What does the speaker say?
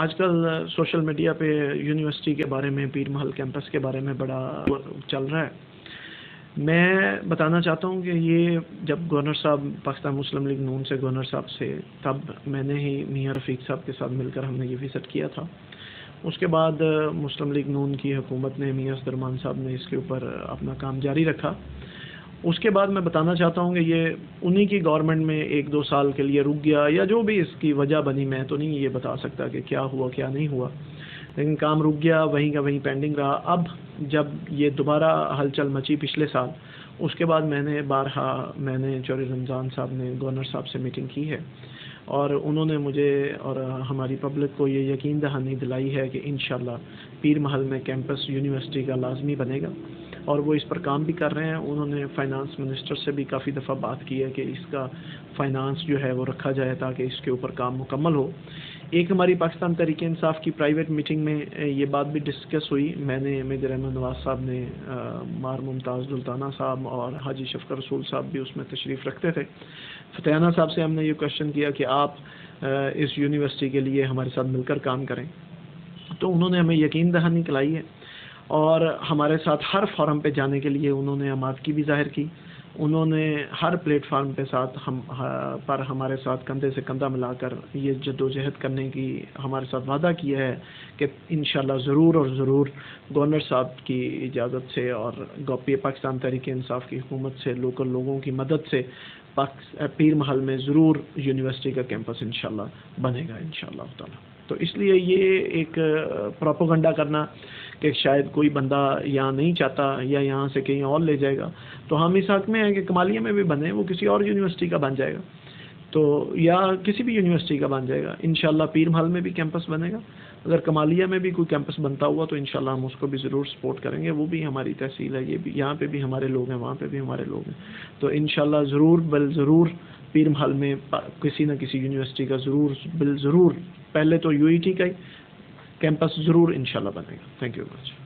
آج کل social media پہ یونیورسٹی کے بارے میں، پیر محل کیمپس کے بارے میں بڑا چل رہا ہے۔ میں بتانا چاہتا ہوں کہ یہ جب گورنر صاحب پاکستان مسلم لیگ نون سے گورنر صاحب سے، تب میں نے ہی میاں رفیق صاحب کے ساتھ مل کر ہم نے یہ وزٹ کیا تھا۔ اس کے بعد مسلم لیگ نون کی حکومت نے، میاں صدرمان صاحب نے اس کے اوپر اپنا کام جاری رکھا۔ اس کے بعد میں بتانا چاہتا ہوں کہ یہ انہی کی گورنمنٹ میں ایک دو سال کے لیے رک گیا، یا جو بھی اس کی وجہ بنی، میں تو نہیں یہ بتا سکتا کہ کیا ہوا کیا نہیں ہوا، لیکن کام رک گیا، وہیں کا وہیں پینڈنگ رہا۔ اب جب یہ دوبارہ ہلچل مچی پچھلے سال، اس کے بعد میں نے چوہدری رمضان صاحب نے گورنر صاحب سے میٹنگ کی ہے، اور انہوں نے مجھے اور ہماری پبلک کو یہ یقین دہانی دلائی ہے کہ انشاءاللہ پیر محل میں کیمپس یونیورسٹی کا لازمی بنے گا، اور وہ اس پر کام بھی کر رہے ہیں۔ انہوں نے فائنانس منسٹر سے بھی کافی دفعہ بات کی ہے کہ اس کا فائنانس جو ہے وہ رکھا جائے تاکہ اس کے اوپر کام مکمل ہو۔ ایک ہماری پاکستان تحریک انصاف کی پرائیویٹ میٹنگ میں یہ بات بھی ڈسکس ہوئی۔ میں نے، میجر احمد نواز صاحب نے، مار ممتاز دلتانہ صاحب اور حاجی شفقت رسول صاحب بھی اس میں تشریف رکھتے تھے۔ فتحانہ صاحب سے ہم نے یہ کویشچن کیا کہ آپ اس یونیورسٹی کے لیے ہمارے ساتھ مل کر کام کریں، تو انہوں نے ہمیں یقین دہانی دلائی ہے، اور ہمارے ساتھ ہر فورم پہ جانے کے لیے انہوں نے آمادگی بھی ظاہر کی۔ انہوں نے ہر پلیٹ فارم پہ ہمارے ساتھ کندھے سے کندھا ملا کر یہ جدوجہد کرنے کی ہمارے ساتھ وعدہ کیا ہے کہ انشاءاللہ ضرور اور ضرور گورنر صاحب کی اجازت سے اور پاکستان تحریک انصاف کی حکومت سے، لوکل لوگوں کی مدد سے پیر محل میں ضرور یونیورسٹی کا کیمپس انشاءاللہ بنے گا انشاءاللہ تعالی۔ تو اس لیے یہ ایک پروپیگنڈا کرنا کہ شاید کوئی بندہ یہاں نہیں چاہتا یا یہاں سے کہیں اور لے جائے گا، تو ہم اس حق میں ہیں کہ کمالیہ میں بھی بنے، وہ کسی اور یونیورسٹی کا بن جائے گا، تو یا کسی بھی یونیورسٹی کا بن جائے گا۔ انشاءاللہ پیر محل میں بھی کیمپس بنے گا۔ اگر کمالیہ میں بھی کوئی کیمپس بنتا ہوا تو انشاءاللہ ہم اس کو بھی ضرور سپورٹ کریں گے۔ وہ بھی ہماری تحصیل ہے، یہ بھی، یہاں پہ بھی ہمارے لوگ ہیں، وہاں پہ بھی ہمارے لوگ ہیں، تو انشاءاللہ ضرور ضرور پیر محل میں کسی نہ کسی یونیورسٹی کا ضرور پہلے تو UET کا ہی کیمپس ضرور انشاءاللہ بنے گا۔ Thank you very much.